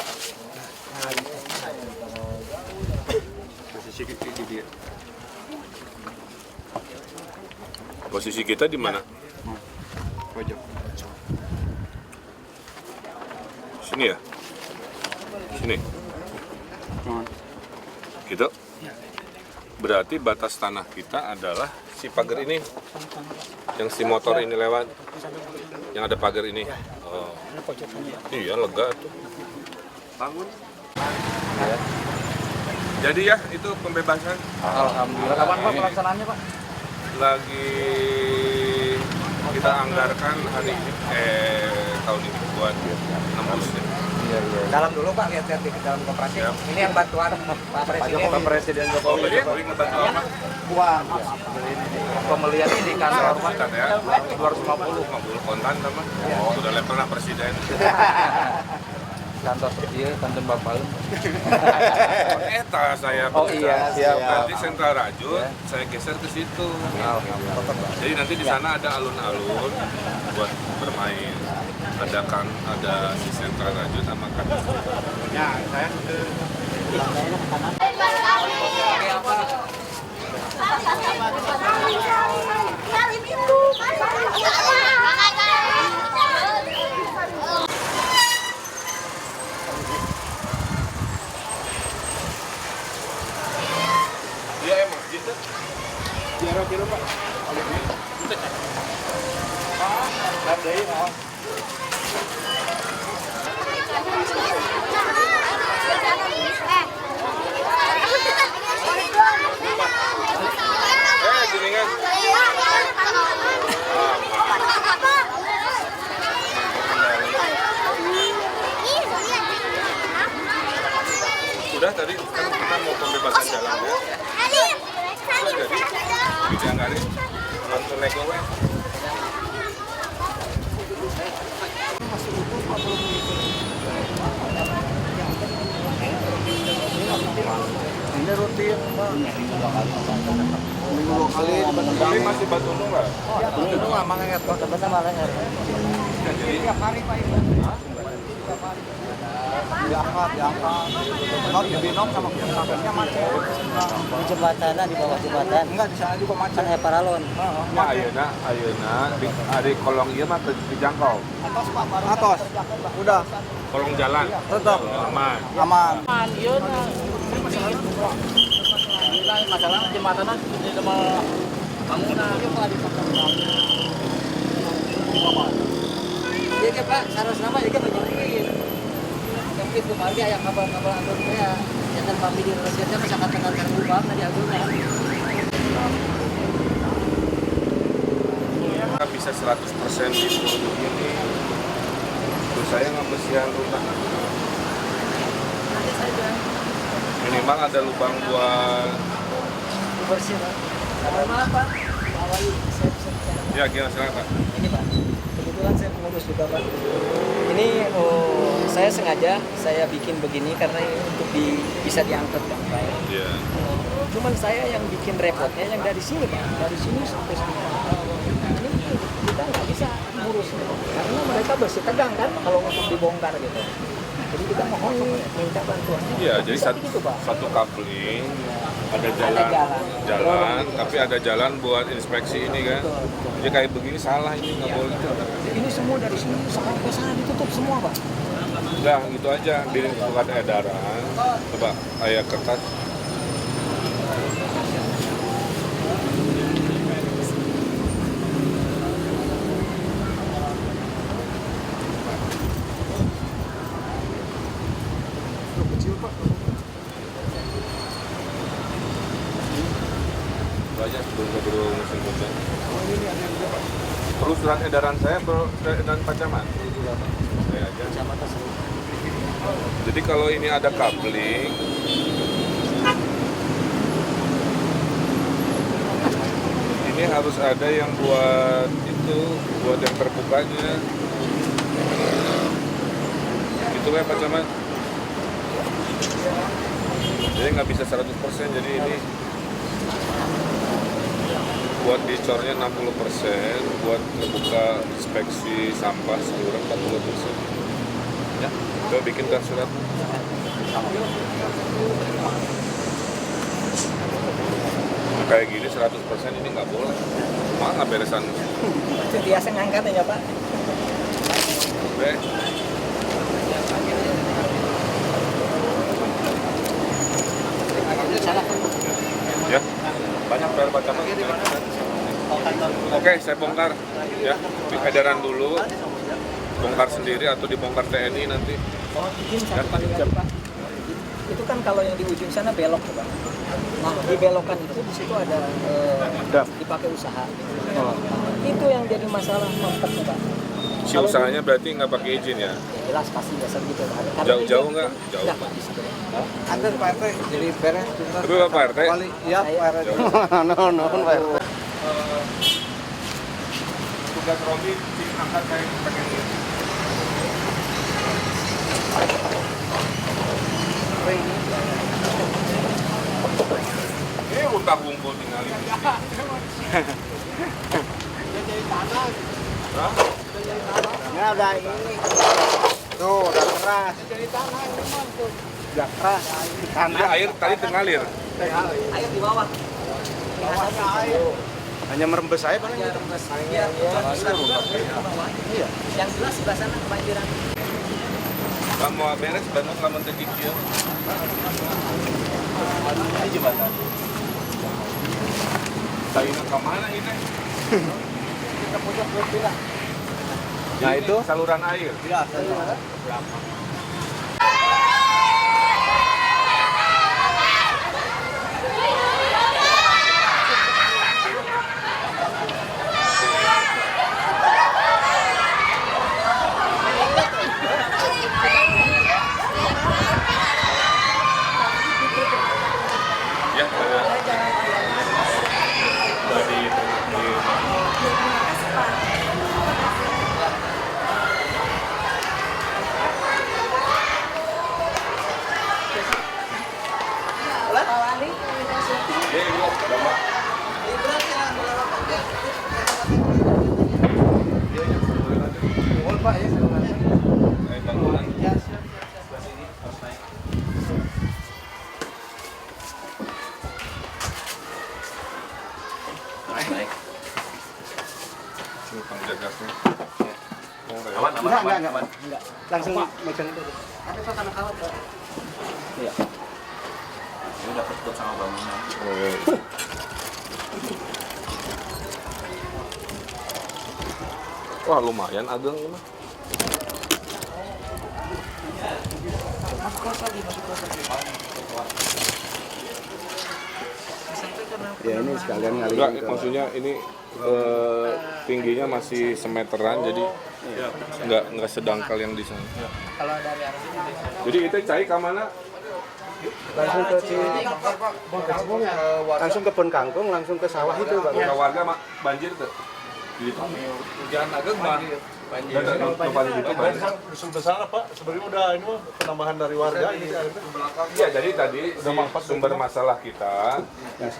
Posisi kita di mana? pojok. Sini ya? Sini. Gitu. Berarti batas tanah kita adalah si pagar ini. Yang si motor ini lewat. Yang ada pagar ini. Oh. Iya, lega tuh. bangun. Ya. Jadi ya itu pembebasan. Alhamdulillah. Kapan Pak pelaksanaannya Pak? Lagi kita anggarkan hari ini tahun ini buat nembus ya. Iya. Dalam dulu Pak, lihat-lihat di dalam koperasi. Ya. Ini yang bantuan Pak Presiden. Pak Presiden Oh, Jokowi Jokowi ngebantu apa? buang pembelian ini kantor Pak. Kontan ya. 250 kontan sama. Sudah level lah presiden. Kantor iya kantor Bapak. Eta saya Oh iya, siap. nanti sentral rajut saya geser ke situ. Jadi nanti di sana ada alun-alun buat bermain. Ada si sentral rajut sama kan. Ya, saya Iya emang gitu. Biar Pak. Gini kan. Udah tadi kan kita mau pembebasan jalan ya. Jadi dianggarin langsung nego we. Ini rutin Pak. Minggu kali Tapi masih batu nunggal. itu doang manget Pak. Tempatnya malah ya. Jadi Diangkat. Harus dibinok sama kakinya macet. Di jembatan, di bawah jembatan. Enggak di sana juga macet. Kan paralon. ya ayeuna di kolong ieu mah dijangkau. Atos. Udah Kolong jalan. tetap Aman. aman. Masalah jembatan di sama bangunan. Iya Pak, saras nama ya banyak. Tapi kemarin aya kabar-kabar atur ya. Jangan pamit di resepnya masyarakat tekan lubang tadi aguna. Kita bisa 100% di produk ini. Terus saya ngebersihan rumah. Minimal ada lubang buat Bersih Pak. Malam Pak. Awali ya gimana silakan Pak. ini Pak. Kebetulan saya pengurus juga Pak. Ini saya sengaja saya bikin begini karena untuk bisa diangkut Pak. Iya. Cuman saya yang bikin repotnya yang dari sini Pak. Dari sini sampai sini. Ini kita nggak bisa ngurus karena mereka bersih tegang kan kalau untuk dibongkar gitu. Jadi kita mohon minta bantuannya. Iya, jadi Bisa satu begitu, Pak. coupling ada jalan, tapi ada jalan buat inspeksi ini kan. Jadi kayak begini salah ini nggak boleh. Ini semua dari sini sampai ke sana ditutup semua Pak. Udah gitu aja, bikin surat edaran. Coba ayah kertas. Banyak sebelum musim hujan. Perlu surat edaran saya, perlu surat edaran Pak Camat. Saya aja. Jadi kalau ini ada coupling, ini harus ada yang buat itu, buat yang terbukanya. Itu ya Pak Camat. Jadi nggak bisa 100%, jadi ini buat dicornya 60%, buat ngebuka inspeksi sampah seluruh 40%. Ya, coba bikinkan surat. Nah, kayak gini 100% ini nggak boleh. Mana beresan? Itu biasa ngangkat ya Pak. Oke. Ya, banyak PR Pak Camat. Oke, saya bongkar ya, edaran dulu, bongkar sendiri atau dibongkar TNI nanti. Oh, izin satu kali lagi Pak. Itu kan kalau yang di ujung sana belok tuh Pak. Nah di belokan itu di situ ada dipakai usaha. Itu yang jadi masalah mampetnya Pak. Si usahanya berarti nggak pakai izin ya? Jelas pasti biasa begitu. Jauh-jauh nggak? Jauh. Nggak Pak di situ. Antar Pak RT jadi beres tuntas. Tapi Pak RT? Iya Pak RT. Nuhun Pak RT. Tugas Romi angkat kayak pengen gitu. Ini udah kumpul tinggal ini. Ini ada ini. Tuh, udah keras. Udah keras. Jadi air tadi tengalir. Air di bawah. Hanya merembes aja paling gitu. Iya. Yang jelas sebelah sana kebanjiran. Kamu beres Bandung kamu terkikir. Ini jembatan. Sayang ke mana ini? Kita pojok pindah. Nah itu saluran air. Iya, saluran. Ya, dari Pak ya, bangunan. Baik. Simpang jagatnya. Enggak. Langsung megang itu. Tapi Pak tanah kawat Pak. Iya. Ini udah ketut sama bangunan. Wah lumayan ageng ini. Ya ini sekalian Enggak, ngalihin ke maksudnya ini tingginya masih semeteran jadi nggak sedangkal yang di sana. Kalau dari arah sini Jadi itu cai ke mana? langsung ke langsung ke Bon Kangkung, langsung ke sawah itu Pak. Ke warga banjir tuh. Gitu. Hujan ageng mah. Banjir. Besar Pak, sebenarnya udah ini mah penambahan dari warga ini. Iya, jadi tadi sumber masalah kita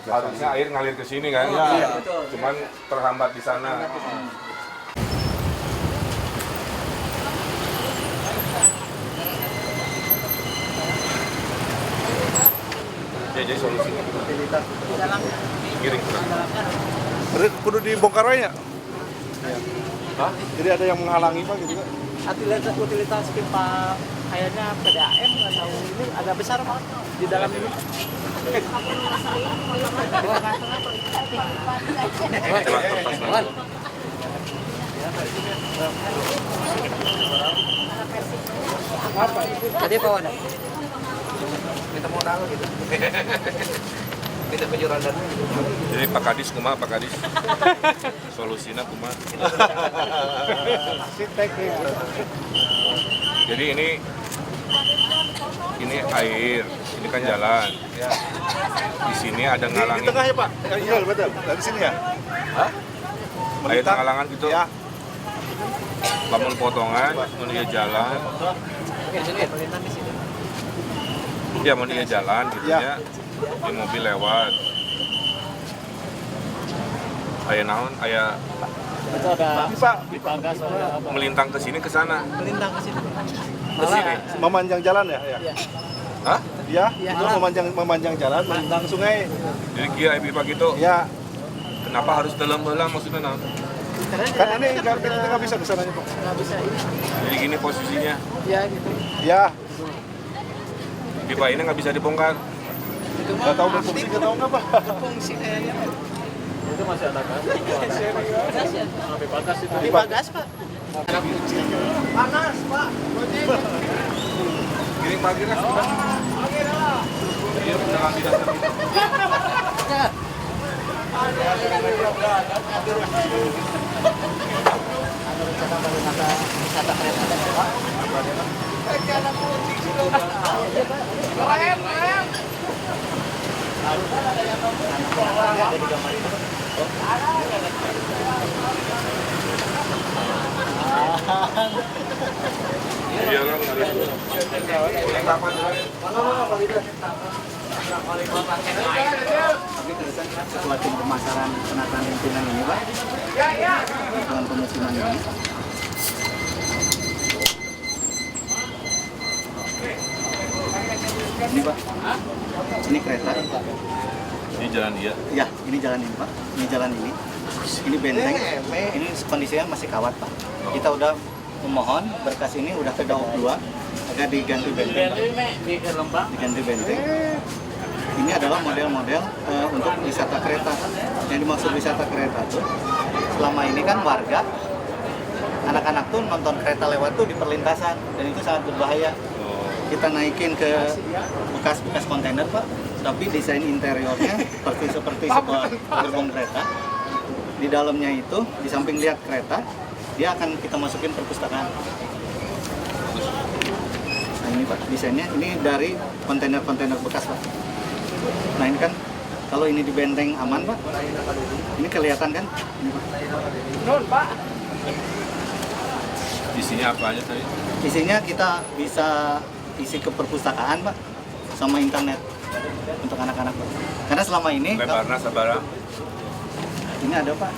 harusnya air ngalir ke sini kan. Iya. Cuman terhambat di sana. Ya, jadi solusinya giring. Kudu dibongkar aja. Hah? Jadi ada yang menghalangi Pak gitu kan? utilitas pipa kayaknya PDAM nggak tahu ini agak besar Pak di dalam ini. Jadi Pak Wadah kita mau tahu gitu. Kita kejuran dan Jadi Pak Kadis kumaha Pak Kadis? Solusina kumaha? Jadi ini air, ini kan jalan. Di sini ada Di ngalangin. tengah ya Pak? Iya betul, dari sini ya? Hah? Air ngalangan gitu. Ya. Bangun potongan, menuju jalan. Ya mau dia jalan gitu ya. Di mobil lewat. Aya naon, aya itu ada Pipa gas ada apa? melintang ke sini ke sana. Melintang ke sini. Ke sini. memanjang jalan ya? Iya. Hah? Ya, itu memanjang jalan, melintang sungai. Jadi kia pipa gitu. Ya, Kenapa harus dalam belang maksudnya naon? kan ini kita nggak bisa ke sananya Pak. Nggak bisa ini. Jadi gini posisinya. Ya gitu. Ya, Pipa ini nggak bisa dibongkar. nggak tahu berfungsi, nggak tahu nggak Pak. Fungsi kayaknya. Itu masih ada kan? Gas ya. Pipa gas itu. Pipa gas Pak. Panas Pak. Setelah tim pemasaran penataan lingkungan ini, Pak, dengan pemukiman ini. Ini, Pak, ini kereta. Ini jalan dia. Ya, ini jalan ini, Pak. Ini jalan ini. Ini benteng. Ini kondisinya masih kawat, Pak. Kita udah memohon berkas ini udah ke Daop 2 agar diganti benteng, Pak. Diganti benteng. Ini adalah model-model untuk wisata kereta. Yang dimaksud wisata kereta tuh, selama ini kan warga, anak-anak tuh nonton kereta lewat tuh di perlintasan, dan itu sangat berbahaya. Kita naikin ke bekas-bekas kontainer, Pak, tapi desain interiornya seperti sebuah gerbong kereta. Di dalamnya itu, di samping lihat kereta, dia akan kita masukin perpustakaan. Nah ini, Pak, desainnya ini dari kontainer-kontainer bekas, Pak. Nah ini kan, kalau ini di benteng aman, Pak, ini kelihatan kan? Ini, Pak. Isinya apa aja tadi? Isinya kita bisa isi ke perpustakaan, Pak, sama internet untuk anak-anak, Pak. Karena selama ini Lebarnya sebarang. ini ada, Pak,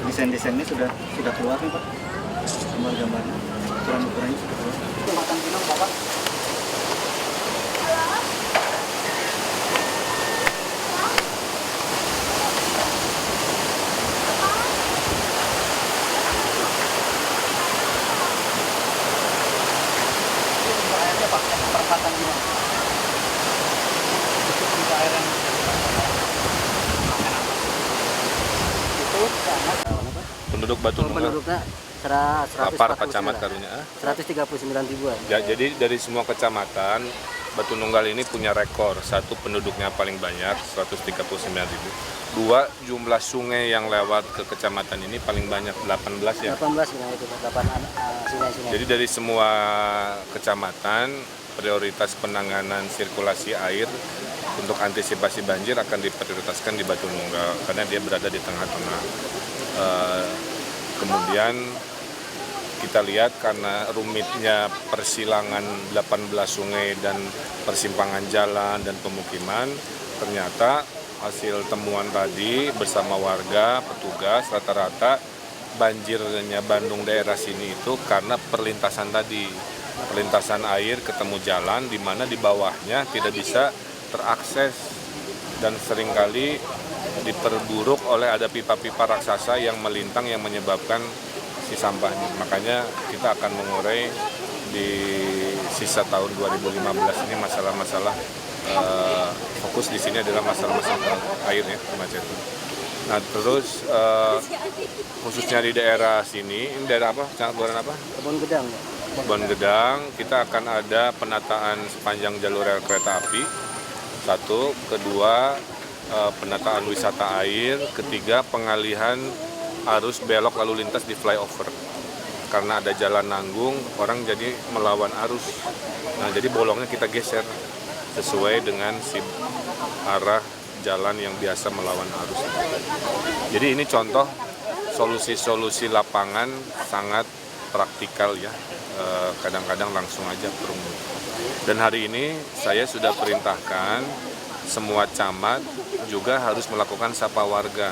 desain-desainnya sudah keluar nih, Pak. Gambar-gambarnya, ukuran-ukurannya sudah keluar. Itu makan pinang, Bapak. Perempatan gimana? Itu pintu air yang itu sangat Penduduk Batu Nunggal. Penduduknya Lapar Kecamatan Karunya. 139 ribuan. Ya, jadi dari semua kecamatan Batu Nunggal ini punya rekor. Satu, penduduknya paling banyak 139.000. Dua, jumlah sungai yang lewat ke kecamatan ini paling banyak 18 ya. 18 itu 8 sungai-sungai. Jadi dari semua kecamatan prioritas penanganan sirkulasi air untuk antisipasi banjir akan diprioritaskan di Batu Nunggal karena dia berada di tengah-tengah. Kemudian kita lihat karena rumitnya persilangan 18 sungai dan persimpangan jalan dan pemukiman, ternyata hasil temuan tadi bersama warga, petugas, rata-rata banjirnya Bandung daerah sini itu karena perlintasan tadi. Perlintasan air ketemu jalan di mana di bawahnya tidak bisa terakses dan seringkali diperburuk oleh ada pipa-pipa raksasa yang melintang yang menyebabkan si sampahnya. Makanya kita akan mengurai di sisa tahun 2015 ini masalah-masalah fokus di sini adalah masalah-masalah air ya, kemacetan. Nah terus khususnya di daerah sini, ini daerah apa? Bukan apa? Kebun Gedang. Kebun Gedang, kita akan ada penataan sepanjang jalur rel kereta api. Satu, kedua penataan wisata air, ketiga pengalihan arus belok lalu lintas di flyover. Karena ada jalan nanggung, orang jadi melawan arus. Nah jadi bolongnya kita geser sesuai dengan si arah jalan yang biasa melawan arus. Jadi ini contoh solusi-solusi lapangan sangat praktikal ya, kadang-kadang langsung aja perumur. Dan hari ini saya sudah perintahkan semua camat juga harus melakukan sapa warga.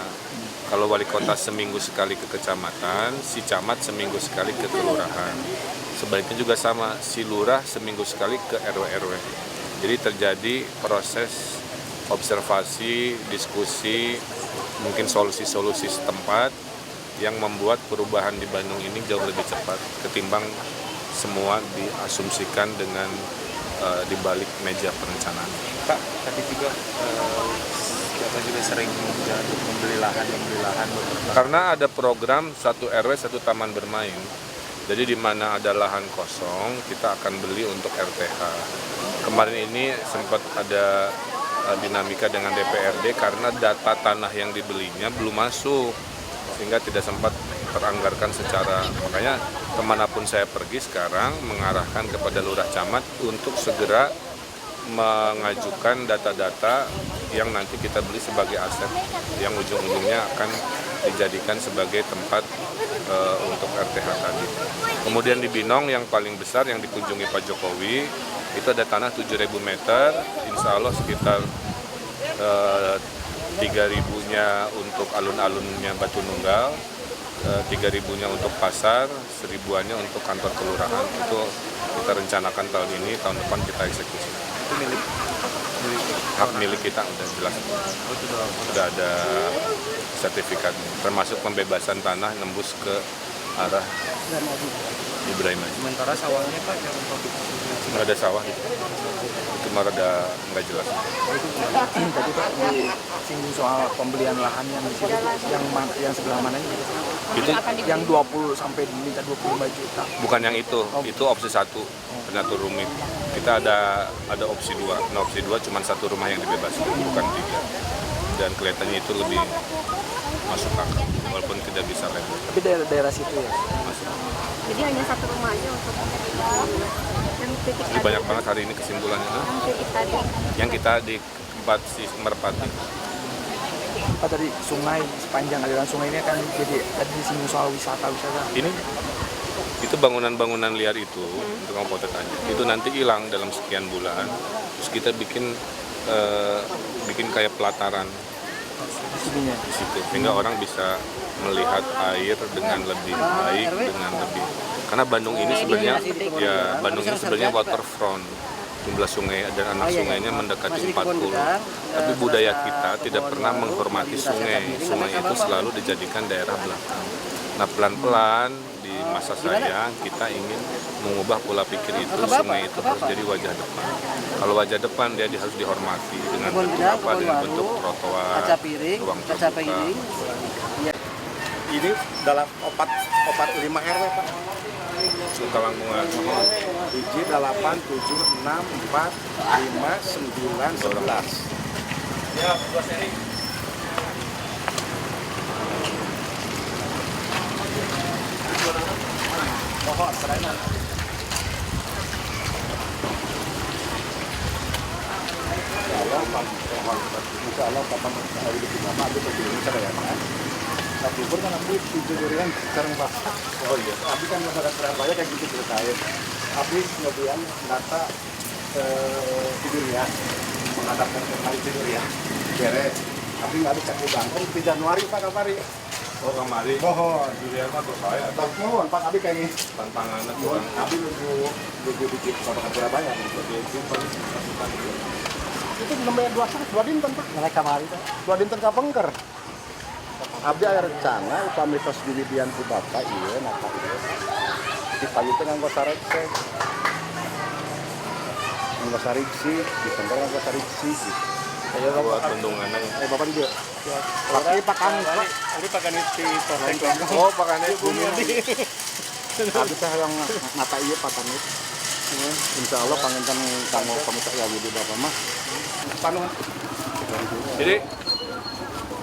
Kalau wali kota seminggu sekali ke kecamatan, si camat seminggu sekali ke kelurahan. Sebaliknya juga sama, si lurah seminggu sekali ke RW-RW. Jadi terjadi proses observasi, diskusi, mungkin solusi-solusi setempat yang membuat perubahan di Bandung ini jauh lebih cepat ketimbang semua diasumsikan dengan di balik meja perencanaan. Pak, tadi juga Bapak juga sering untuk membeli lahan. Karena ada program 1 RW 1 taman bermain. Jadi di mana ada lahan kosong, kita akan beli untuk RTH. Kemarin ini sempat ada dinamika dengan DPRD karena data tanah yang dibelinya belum masuk, sehingga tidak sempat teranggarkan secara, makanya kemanapun saya pergi sekarang mengarahkan kepada lurah camat untuk segera mengajukan data-data yang nanti kita beli sebagai aset yang ujung-ujungnya akan dijadikan sebagai tempat untuk RTH tadi. Kemudian di Binong yang paling besar yang dikunjungi Pak Jokowi, itu ada tanah 7.000 meter, insya Allah sekitar 3.000-nya untuk alun-alunnya Batu Nunggal, 3.000-nya untuk pasar, 1.000-nya untuk kantor kelurahan. Itu kita rencanakan tahun ini, tahun depan kita eksekusi. Itu milik Hak milik kita udah jelas, sudah ada sertifikat, termasuk pembebasan tanah nembus ke arah Ibrahim. sementara sawahnya Pak yang Nggak ada sawah itu mah rada nggak jelas. Tadi Pak disinggung soal pembelian lahannya di sini, yang sebelah mananya gitu. Itu Yang 20 sampai diminta 25 juta. bukan yang itu opsi 1, ternyata rumit. Kita ada opsi 2. Nah, opsi 2 cuma 1 rumah yang dibebaskan, bukan 3. Dan kelihatannya itu lebih masuk akal, walaupun tidak bisa level. Tapi daerah situ ya. Masuk. Jadi hanya 1 rumah aja untuk yang titik Jadi tadi. banyak banget hari ini kesimpulannya. Yang titik tadi. Yang kita di tempat si Merpati. Pak tadi sungai, sepanjang aliran sungai ini akan jadi tadi disinggung soal wisata. Ini itu bangunan-bangunan liar itu untuk kamu potret aja. Itu nanti hilang dalam sekian bulan. Terus kita bikin kayak pelataran di situ, sehingga orang bisa melihat air dengan lebih baik, dengan lebih. Karena Bandung ini sebenarnya waterfront. Jumlah sungai dan anak sungainya mendekati 40. Tapi budaya kita tidak pernah menghormati sungai. Sungai itu selalu dijadikan daerah belakang. Nah, pelan-pelan di masa saya kita ingin mengubah pola pikir itu, sungai itu harus jadi wajah depan. Kalau wajah depan dia harus dihormati dengan bentuk apa? Dengan bentuk trotoar, ruang terbuka. Ini dalam 45 RW Pak. Suka lingkungan. Hiji 8, 7, 6, 4, 5, 9, 11. Ya, 2 seri. Mohon, serainan. Insya Allah kapan hari di lama itu begini serainan. Tapi pun kan aku dijujurian sekarang Pak. Oh iya. Tapi kan masyarakat Surabaya kayak gitu ceritain. Tapi kemudian data tidur ya, menghadapkan ke hari tidur ya, beres. Tapi nggak ada cakap bangkong di Januari Pak Kapari. Oh, kemari. Mohon. Durian mah tuh saya. Mohon Pak Abi kayaknya. Tantangannya Mohon. kurang. Abi nunggu dikit Bapak Surabaya. Itu nomor 2 dinten Pak. Mereka kemari Pak. 2 dinten ka pengker. Abdi aya rencana upami tos dilidian ku Bapak ieu napa ieu. Dipayukeun nganggo saretse. Nganggo sariksi, dipengker nganggo sariksi gitu. Ayo buat bendungan. Bapak dia. Pakai pakan Pak. ini pakai si Topeng. Oh, pakan bumi. Abdi teh yang nata ieu pakan itu. Insya Allah panginten kanggo pamita ya di Bapak mah. Panuh. Jadi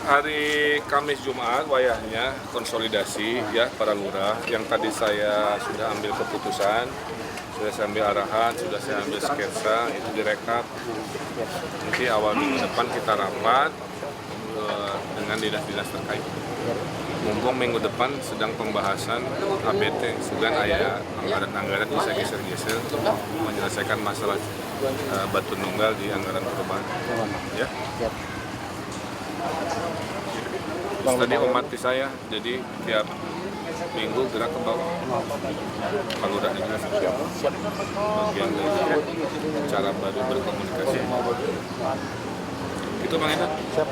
hari Kamis Jumat wayahnya konsolidasi ya para lurah yang tadi saya sudah ambil keputusan, sudah saya ambil arahan, sudah saya ambil sketsa, itu direkap. Nanti awal minggu depan kita rapat dengan dinas-dinas terkait. Mumpung minggu depan sedang pembahasan ABT, sugan ayah anggaran bisa geser-geser untuk menyelesaikan masalah Batu Nunggal di anggaran perubahan. Ya. Tadi omat di saya, jadi tiap minggu gerak ke bawah. Pak Lurah juga siap. Bagian dari cara baru berkomunikasi. Itu Bang Eda. Siap.